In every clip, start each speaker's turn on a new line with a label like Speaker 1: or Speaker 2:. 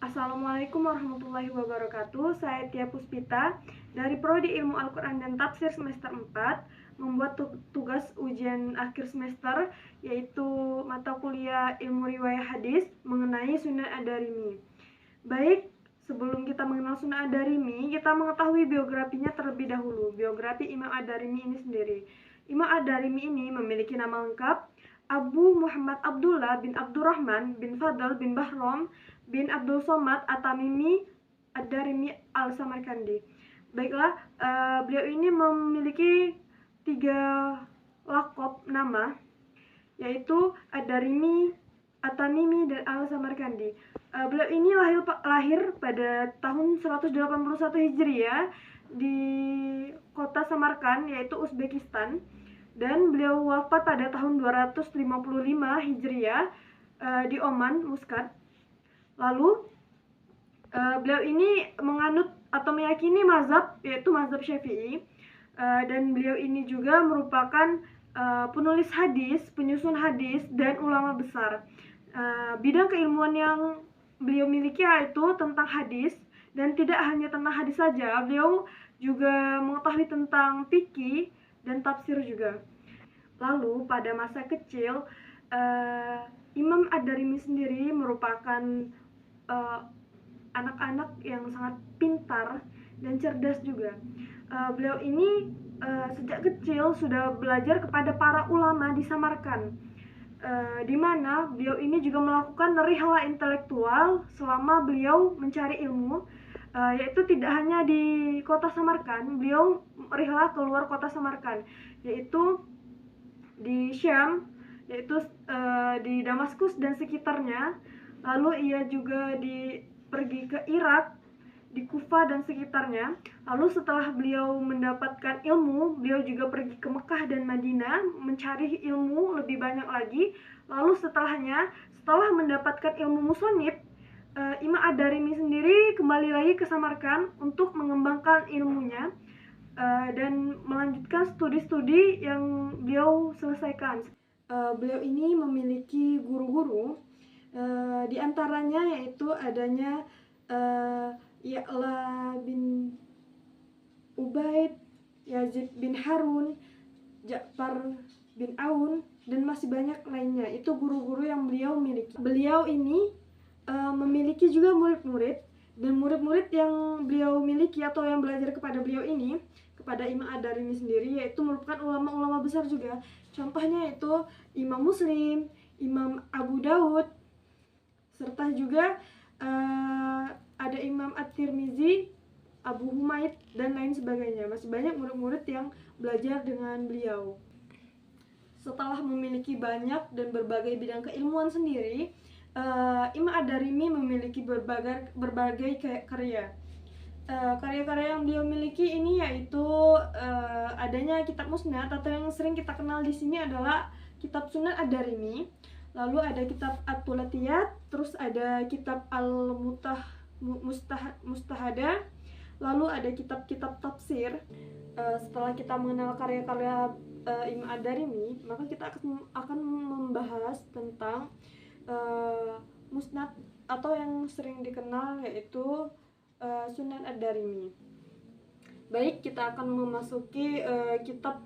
Speaker 1: Assalamualaikum warahmatullahi wabarakatuh. Saya Tia Puspita dari Prodi Ilmu Al-Quran dan Tafsir semester 4 membuat tugas ujian akhir semester, yaitu mata kuliah Ilmu Riwayah Hadis mengenai Sunan Ad-Darimi. Baik, sebelum kita mengenal Sunan Ad-Darimi, kita mengetahui biografinya terlebih dahulu. Biografi Imam Ad-Darimi ini sendiri. Imam Ad-Darimi ini memiliki nama lengkap Abu Muhammad Abdullah bin Abdurrahman bin Fadl bin Bahram bin Abdul Somad At-Tamimi Ad-Darimi Al-Samarkandi. Baiklah, beliau ini memiliki 3 lakop nama, yaitu Ad-Darimi, At-Tamimi, dan Al-Samarkandi. Beliau ini lahir pada tahun 181 Hijriah di kota Samarkand, yaitu Uzbekistan, dan beliau wafat pada tahun 255 Hijriah di Oman, Muscat. Lalu beliau ini menganut atau meyakini mazhab, yaitu mazhab Syafi'i, dan beliau ini juga merupakan penulis hadis, penyusun hadis, dan ulama besar. Bidang keilmuan yang beliau miliki yaitu tentang hadis, dan tidak hanya tentang hadis saja, beliau juga mengetahui tentang fikih dan tafsir juga. Lalu pada masa kecil, Imam Ad-Darimi sendiri merupakan anak-anak yang sangat pintar dan cerdas juga. Beliau ini sejak kecil sudah belajar kepada para ulama di Samarkand, di mana beliau ini juga melakukan rihlah intelektual selama beliau mencari ilmu, yaitu tidak hanya di kota Samarkand, beliau rihlah keluar kota Samarkand, yaitu di Syam, yaitu di Damaskus dan sekitarnya. Lalu ia juga pergi ke Irak, di Kufa dan sekitarnya. Lalu setelah beliau mendapatkan ilmu, beliau juga pergi ke Mekah dan Madinah mencari ilmu lebih banyak lagi. Lalu setelah mendapatkan ilmu musonib, Imam Ad-Darimi sendiri kembali lagi ke Samarkand untuk mengembangkan ilmunya dan melanjutkan studi-studi yang beliau selesaikan. Beliau ini memiliki guru-guru, di antaranya yaitu adanya Ya'la bin Ubaid, Yazid bin Harun, Ja'far bin Aun, dan masih banyak lainnya. Itu guru-guru yang beliau miliki. Beliau ini memiliki juga murid-murid, dan murid-murid yang beliau miliki atau yang belajar kepada beliau ini, kepada Imam Ad-Darimi sendiri, yaitu merupakan ulama-ulama besar juga. Contohnya yaitu Imam Muslim, Imam Abu Daud, serta juga ada Imam At-Tirmizi, Abu Humaid, dan lain sebagainya. Masih banyak murid-murid yang belajar dengan beliau. Setelah memiliki banyak dan berbagai bidang keilmuan sendiri, Imam Ad-Darimi memiliki berbagai karya. Karya-karya yang beliau miliki ini yaitu adanya kitab Musnad, atau yang sering kita kenal di sini adalah kitab Sunan Ad-Darimi. Lalu ada kitab At-Tulatiyat, terus ada kitab Al-Mustahada, lalu ada kitab-kitab tafsir. Setelah kita mengenal karya-karya Imam Ad-Darimi, maka kita akan membahas tentang Musnad, atau yang sering dikenal yaitu Sunan Ad-Darimi. Baik, kita akan memasuki kitab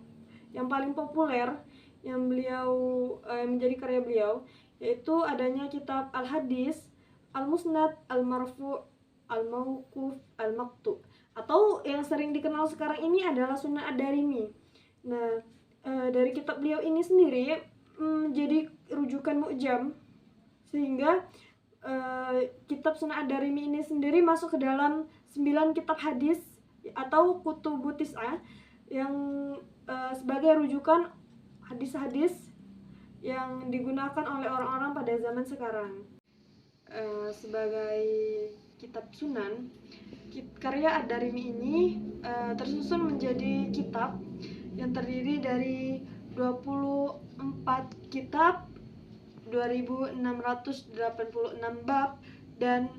Speaker 1: yang paling populer yang menjadi karya beliau, yaitu adanya kitab Al-Hadis, Al-Musnad, Al-Marfu', Al-Mauquf, Al-Maktub, atau yang sering dikenal sekarang ini adalah Sunan Ad-Darimi. Nah, dari kitab beliau ini sendiri menjadi rujukan mu'jam, sehingga kitab Sunan Ad-Darimi ini sendiri masuk ke dalam 9 kitab hadis atau Kutubu Tis'ah, yang sebagai rujukan hadis-hadis yang digunakan oleh orang-orang pada zaman sekarang. Sebagai kitab sunan, karya Ad-Darimi ini tersusun menjadi kitab yang terdiri dari 24 kitab, 2686 bab, dan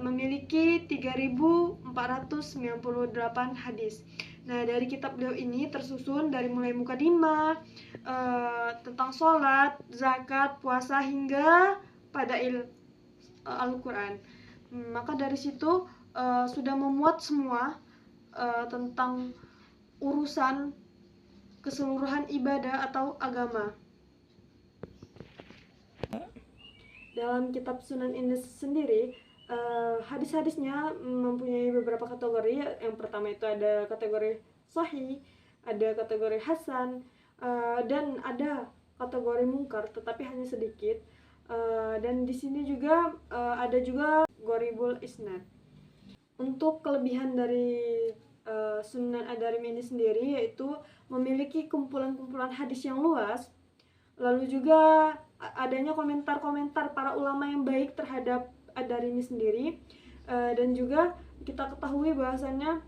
Speaker 1: memiliki 3498 hadis. Nah, dari kitab beliau ini tersusun dari mulai mukadimah, tentang sholat, zakat, puasa, hingga pada Al-Quran. Maka dari situ sudah memuat semua tentang urusan keseluruhan ibadah atau agama. Dalam kitab Sunan ini sendiri, hadis-hadisnya mempunyai beberapa kategori. Yang pertama itu ada kategori sahih, ada kategori hasan, dan ada kategori mungkar, tetapi hanya sedikit. Dan di sini juga ada juga gharibul isnad. Untuk kelebihan dari Sunan Ad-Darimi ini sendiri yaitu memiliki kumpulan-kumpulan hadis yang luas, lalu juga adanya komentar-komentar para ulama yang baik terhadap Ad-Darimi sendiri, dan juga kita ketahui bahwasannya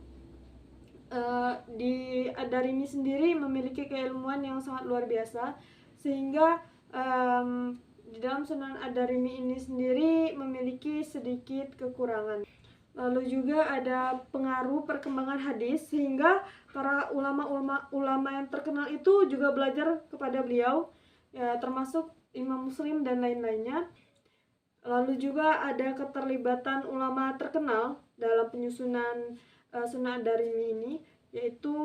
Speaker 1: di Ad-Darimi sendiri memiliki keilmuan yang sangat luar biasa, sehingga di dalam Sunan Ad-Darimi ini sendiri memiliki sedikit kekurangan. Lalu juga ada pengaruh perkembangan hadis, sehingga para ulama yang terkenal itu juga belajar kepada beliau, ya, termasuk Imam Muslim dan lain-lainnya. Lalu juga ada keterlibatan ulama terkenal dalam penyusunan Sunan Ad-Darimi ini, yaitu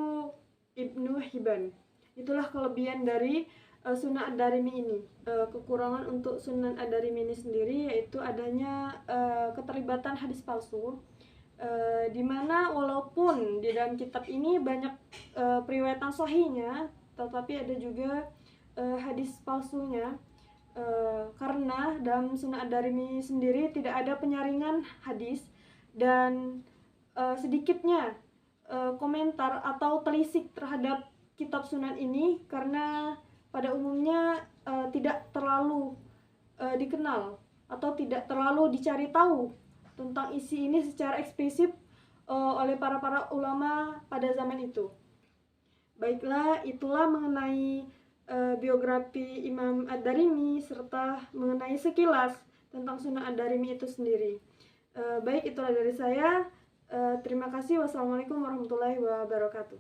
Speaker 1: Ibnu Hibban. Itulah kelebihan dari Sunan Ad-Darimi ini. Kekurangan untuk Sunan Ad-Darimi ini sendiri yaitu adanya keterlibatan hadis palsu, dimana walaupun di dalam kitab ini banyak periwayatan sahihnya, tetapi ada juga hadis palsunya, karena dalam Sunan Ad-Darimi sendiri tidak ada penyaringan hadis, dan sedikitnya komentar atau telisik terhadap kitab Sunan ini, karena pada umumnya tidak terlalu dikenal atau tidak terlalu dicari tahu tentang isi ini secara eksplisit oleh para ulama pada zaman itu. Baiklah, itulah mengenai biografi Imam Ad-Darimi serta mengenai sekilas tentang Sunan Ad-Darimi itu sendiri. Baik, itulah dari saya. Terima kasih. Wassalamualaikum warahmatullahi wabarakatuh.